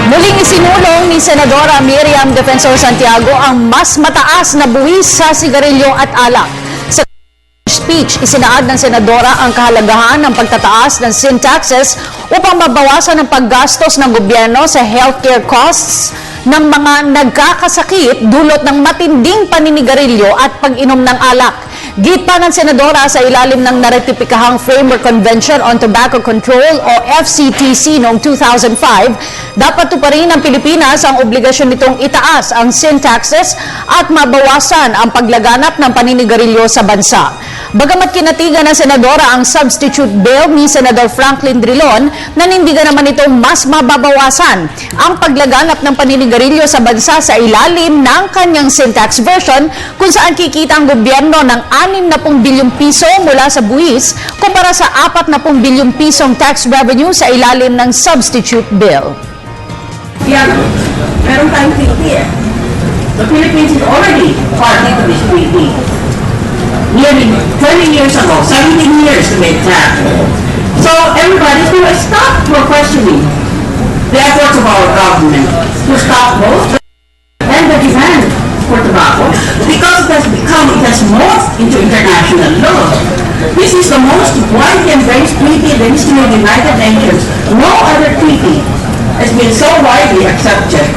Muling isinulong ni Senadora Miriam Defensor Santiago ang mas mataas na buwis sa sigarilyo at alak. Sa speech, isinaad ng Senadora ang kahalagahan ng pagtataas ng sin taxes upang mabawasan ang paggastos ng gobyerno sa healthcare costs ng mga nagkakasakit dulot ng matinding paninigarilyo at pag-inom ng alak. Git pa ng Senadora sa ilalim ng naretipikahang Framework Convention on Tobacco Control o FCTC noong 2005, dapat tuparin ng Pilipinas ang obligasyon nitong itaas ang sin taxes at mabawasan ang paglaganap ng paninigarilyo sa bansa. Bagamat kinatigan ng Senadora ang substitute bill ni Senador Franklin Drilon, nanindigan naman itong mas mababawasan ang paglaganap ng paninigarilyo sa bansa sa ilalim ng kanyang sin tax version kung saan kikita ang gobyerno ng 60 bilyong piso mula sa buwis kumpara sa 40 bilyong pisong tax revenue sa ilalim ng substitute bill. Yeah, meron tayong treaty eh. The Philippines is already party to this treaty. Nearly 20 years ago, 17 years to be exact. So everybody's going to stop for questioning the efforts of our government to stop both and the demand for tobacco because it has morphed into international law. This is the most widely embraced treaty in the history of the United Nations. No other treaty has been so widely accepted.